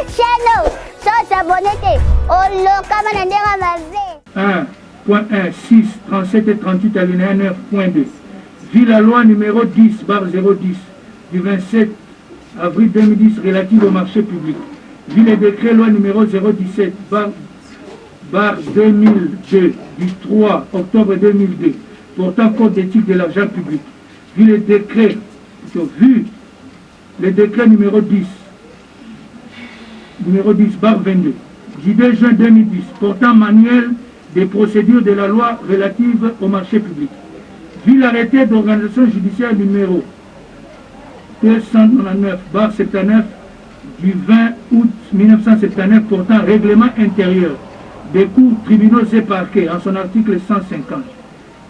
Chano, sans s'abonner, on l'a comme un 1.1, 6, 37 et 38 alinéa 9.2. Vu la loi numéro 10/010 du 27 avril 2010 relative au marché public. Vu le décret loi numéro 017/2002 du 3 octobre 2002 portant code d'éthique de l'argent public. Vu le décret numéro 10/22 du 2 juin 2010 portant manuel des procédures de la loi relative au marché public. Vu l'arrêté d'organisation judiciaire numéro 299/79 du 20 août 1979 portant règlement intérieur des cours, tribunaux et parquets en son article 150,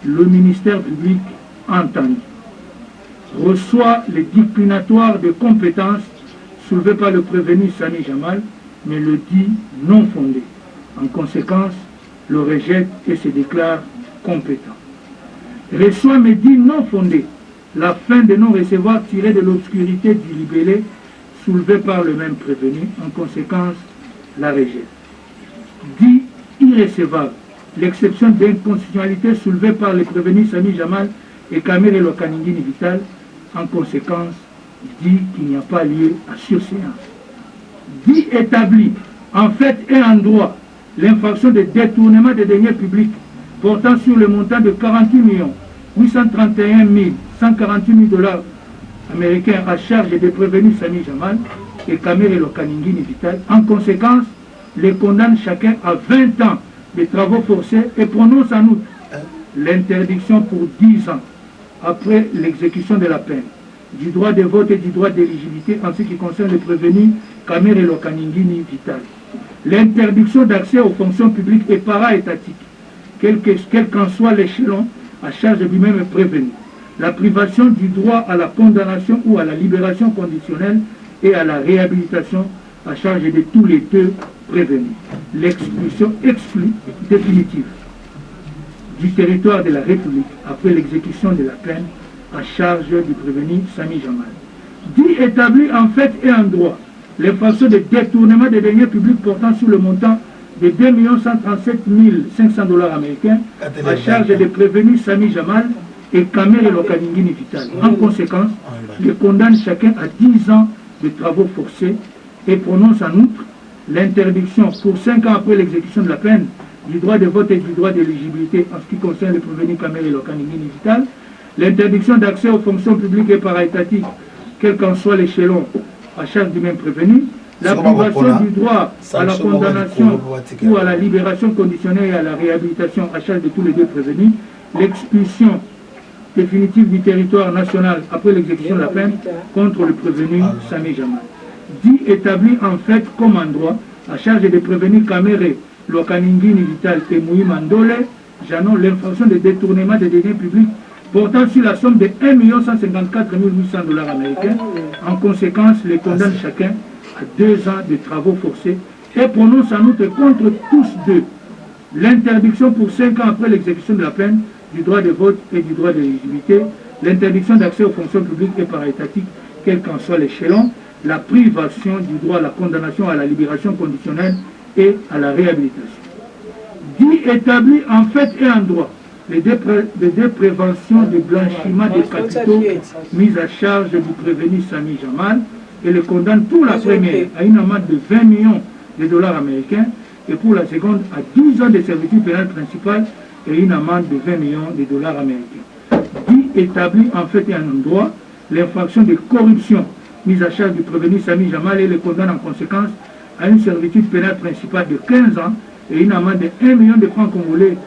le ministère public entendu reçoit les déclinatoires de compétences soulevées par le prévenu Sami Jamal, mais le dit non fondé. En conséquence, le rejette et se déclare compétent. Reçoit mais dit non fondé la fin de non-recevoir tirée de l'obscurité du libellé soulevé par le même prévenu. En conséquence, la rejette. Dit irrecevable l'exception d'inconstitutionnalité soulevée par les prévenus Sami Jamal et Kamere Lokaningini Vital. En conséquence, dit qu'il n'y a pas lieu à surséance. Dit établi en fait et en droit l'infraction de détournement des deniers publics portant sur le montant de 48 831 148 $, américains à charge des prévenus Sami Jamal et Kamere Lokaningini Vital. En conséquence, les condamne chacun à 20 ans de travaux forcés et prononce en outre l'interdiction pour 10 ans après l'exécution de la peine du droit de vote et du droit d'éligibilité en ce qui concerne les prévenus Kamere Lokaningini Vital. L'interdiction d'accès aux fonctions publiques et para-étatiques, quel qu'en soit l'échelon à charge du même prévenu. La privation du droit à la condamnation ou à la libération conditionnelle et à la réhabilitation à charge de tous les deux prévenus. L'expulsion exclue définitive du territoire de la République après l'exécution de la peine à charge du prévenu Sami Jamal. Dit établi en fait et en droit l'infraction de détournement des deniers publics portant sur le montant de 2 137 500 $ américains à charge des prévenus Sami Jamal et Kamere Lokaningini Vital. En conséquence, les condamne chacun à 10 ans de travaux forcés et prononce en outre l'interdiction pour 5 ans après l'exécution de la peine du droit de vote et du droit d'éligibilité en ce qui concerne les prévenus Kamere Lokaningini Vital, l'interdiction d'accès aux fonctions publiques et para-étatiques, quel qu'en soit l'échelon à charge du même prévenu, la privation du droit à la condamnation ou à la libération conditionnelle et à la réhabilitation à charge de tous les deux prévenus, l'expulsion définitive du territoire national après l'exécution de la peine contre le prévenu Sami Jamal. Dit établi en fait comme en droit à charge des prévenus Kamere Lokaningini Vital et Moui Mandole, Janon, l'infraction de détournement des deniers publics portant sur la somme de 1 154 800 $ américains. En conséquence, les condamne chacun à 2 ans de travaux forcés et prononce en outre contre tous deux l'interdiction pour 5 ans après l'exécution de la peine du droit de vote et du droit d'éligibilité, l'interdiction d'accès aux fonctions publiques et para-étatiques, quel qu'en soit l'échelon, la privation du droit à la condamnation, à la libération conditionnelle et à la réhabilitation. Dit établi en fait et en droit les deux préventions de blanchiment des capitaux mises à charge du prévenu Sami Jamal et le condamne pour la première à une amende de 20 millions de $ américains et pour la seconde à 12 ans de servitude pénale principale et une amende de 20 millions de $ américains. Dit établi en fait et en droit l'infraction de corruption mise à charge du prévenu Sami Jamal et le condamne en conséquence à une servitude pénale principale de 15 ans et une amende de 1 million de francs congolais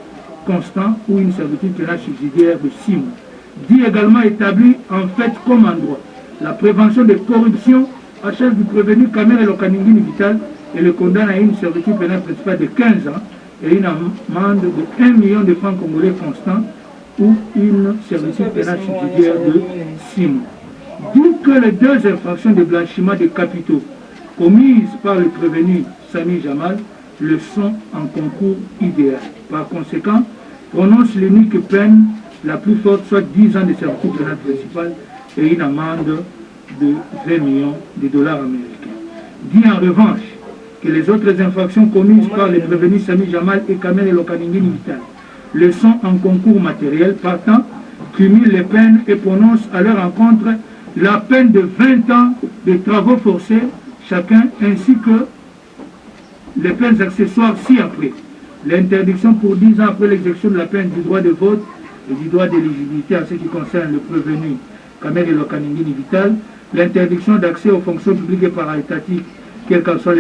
constant ou une servitude pénale subsidiaire de 6 mois. Dit également établi en fait comme en droit la prévention de corruption à charge du prévenu Kamere Lokaningini Vital et le condamne à une servitude pénale principale de 15 ans et une amende de 1 million de francs congolais constant ou une servitude pénale subsidiaire de 6 mois. D'où que les deux infractions de blanchiment de capitaux commises par le prévenu Sami Jamal le sont en concours idéal. Par conséquent, prononce l'unique peine la plus forte, soit 10 ans de servitude pénale principale et une amende de 20 millions de $ américains. dit en revanche que les autres infractions commises par les prévenus Samy Jamal et Kamel Lokaningini Vital le sont en concours matériel, partant, cumulent les peines et prononcent à leur encontre la peine de 20 ans de travaux forcés chacun, ainsi que les peines accessoires ci-après. L'interdiction pour 10 ans après l'exécution de la peine du droit de vote et du droit d'éligibilité en ce qui concerne le prévenu Kamel Lokaningini Vital, l'interdiction d'accès aux fonctions publiques et paraétatiques, quel qu'en soit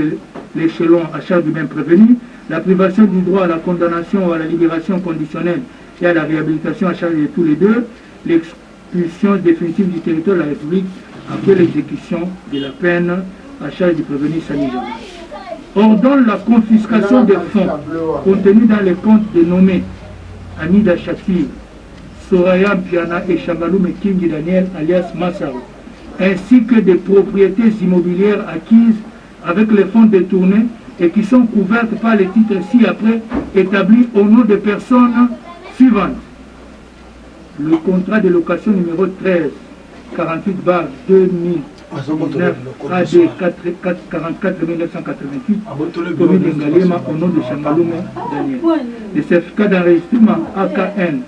l'échelon à charge du même prévenu, la privation du droit à la condamnation ou à la libération conditionnelle et à la réhabilitation à charge de tous les deux, l'expulsion définitive du territoire de la République après l'exécution de la peine à charge du prévenu Samy Jamal. Ordonne la confiscation des fonds contenus dans les comptes dénommés Anida Shakir, Soraya Mpiana et Changaloum Kingi Daniel alias Massaro, ainsi que des propriétés immobilières acquises avec les fonds détournés et qui sont couvertes par les titres ci-après établis au nom des personnes suivantes. Le contrat de location numéro 13 48/2019 AD 44 1988 commune d'Engalema au nom de Changaloum Daniel. Le certificat d'enregistrement AKN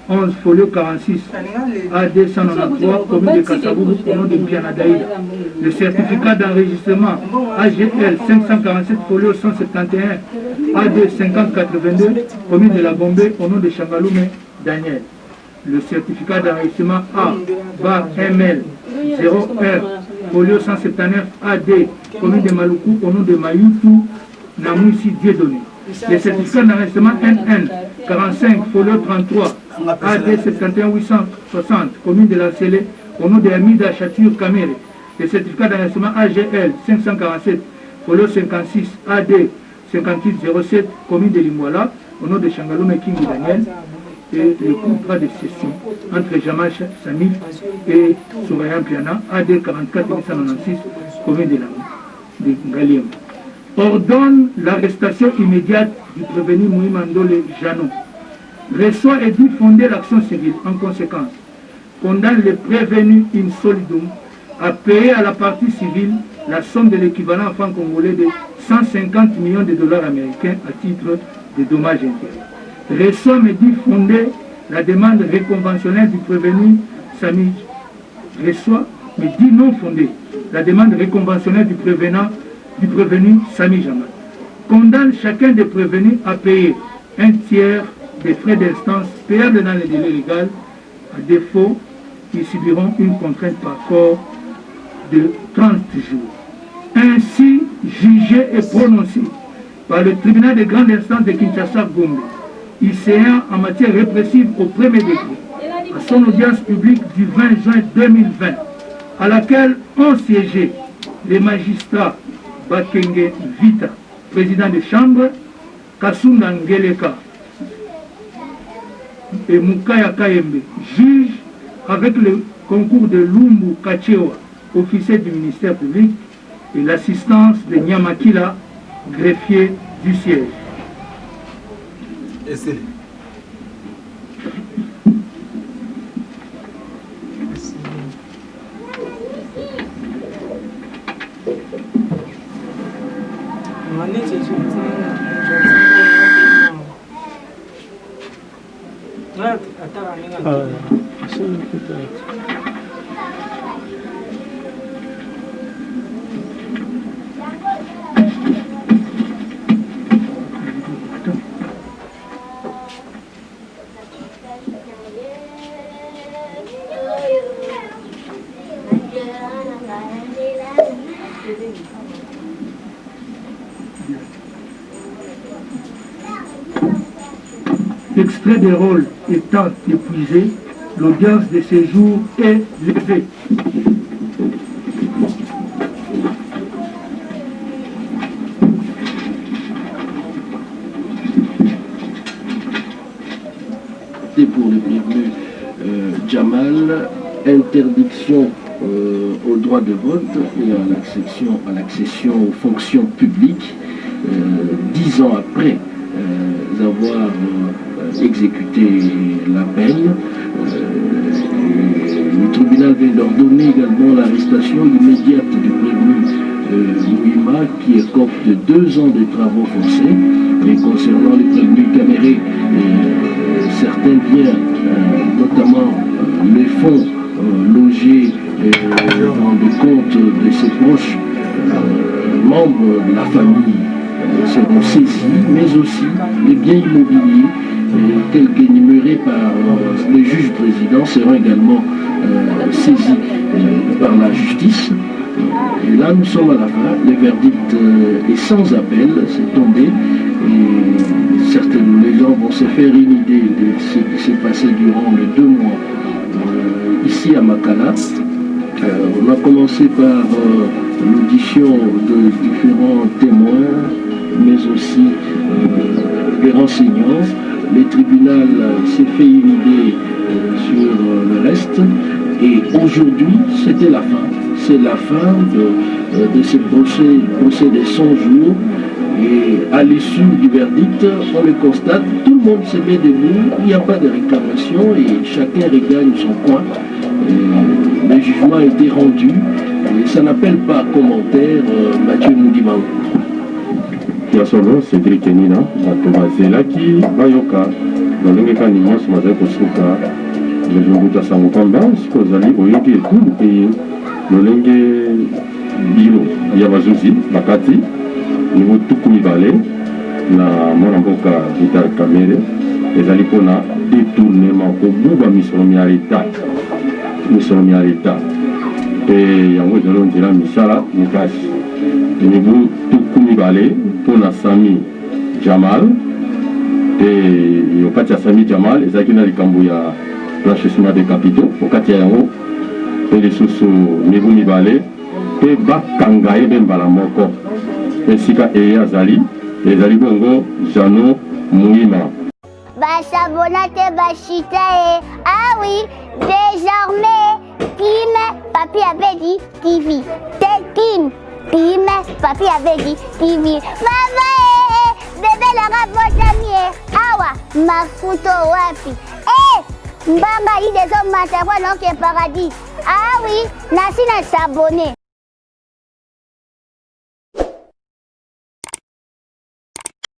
11 folio 46 AD 193 commune de Kassaboubou au nom de Mpiana Daïda. Le certificat d'enregistrement AGL 547 folio 171 AD 5082 commune de la Gombe au nom de Changaloum Daniel. Le certificat d'enregistrement A/ML 01 folio 179 AD commune de Maluku au nom de Mayutu Namouissi Dieudonné. Le certificat d'enregistrement NN 45 folio 33 AD 71 860 commune de la Célé au nom de Amida Chatur Kamere. Le certificat d'enregistrement AGL 547 folio 56 AD 5807 commune de Limouala au nom de Changaloum Kingi Daniel. Et le contrat de cession entre Jamal Samif et Soraya Mpiana AD 44 196 commune de Ngaliem. Ordonne l'arrestation immédiate du prévenu Mouimandole Janon. Reçoit et dit fonder l'action civile. En conséquence, condamne le prévenu insolidum à payer à la partie civile la somme de l'équivalent en francs congolais de 150 millions de dollars américains à titre de dommages intérêts. Reçoit mais dit fonder la demande réconventionnelle du prévenu Samy. Reçoit mais dit non fonder la demande réconventionnelle du prévenu Samy Jamal. Condamne chacun des prévenus à payer un tiers des frais d'instance payables dans les délais légaux. À défaut, ils subiront une contrainte par corps de 30 jours. Ainsi jugé et prononcé par le tribunal de grande instance de Kinshasa-Gombe, ICA en matière répressive au premier degré, à son audience publique du 20 juin 2020, à laquelle ont siégé les magistrats Bakenge Vita, président de chambre, Kasunda Ngeleka et Mukaya Kayembe, juge avec le concours de Lumbu Kachewa, officier du ministère public, et l'assistance de Nyamakila, greffier du siège. L'extrait des rôles étant épuisé, l'audience de séjour est levée. Et pour le prévenu Jamal, interdiction au droit de vote et à l'accession aux fonctions publiques 10 ans après avoir exécuté la peine. Le tribunal vient d'ordonner également l'arrestation immédiate du prévenu Mouima qui écope de 2 ans de travaux forcés. Et concernant les prévenus camérés, certains biens, notamment les fonds logés dans le compte de ses proches membres de la famille seront saisis, mais aussi les biens immobiliers tels qu'énumérés par le juge président seront également saisis par la justice. Et là, nous sommes à la fin. Le verdict est sans appel, c'est tombé. Et certainement, les gens vont se faire une idée de ce qui s'est passé durant les 2 mois ici à Makala. On a commencé par l'audition de différents témoins, mais aussi des renseignants. Le tribunal s'est fait une idée sur le reste. Et aujourd'hui, c'était la fin. C'est la fin de ce procès des 100 jours. Et à l'issue du verdict, on le constate, tout le monde se met debout, il n'y a pas de réclamation et chacun regagne son coin. Le jugement a été rendu et ça n'appelle pas commentaire Mathieu Moudimang. Yasolo Cédric Kenina, Batobazelaki, Bayoka, Nolengeka Nimos Mazeko Suka, le Jobuta Samukamba, Sikozali, Oyeki et tout le pays, Nolenge Biro, Yabazuzi, Bakati, niveau Tukumi Valley, na Moramboka Vital Kamere, les Alipona, détournement, au bout de mission miarita. Mission miarita. Et Yango Jolon Dira Misala, Mikashi. Niveau Tukumi Valley, pour Sami Jamal, et au Katia Sami Jamal, et Zakina Likambuya, blanchissement des capitaux, au Katia Yango, et les sous Niveau Valley, et Bakangaye Bembala Moko. Ainsi qu'à Azali, et Zali Bongo, Jano, Mouima. Basabonate Bachita ah oui, désormais, Kim, Papi avait dit TV. Tekin, Kim, Papi avait dit TV. Maman, bébé la rabotamie, awa, mafuto wapi. Mbanga, il des hommes, ma non, qui est paradis. Ah oui, Nassina s'abonner.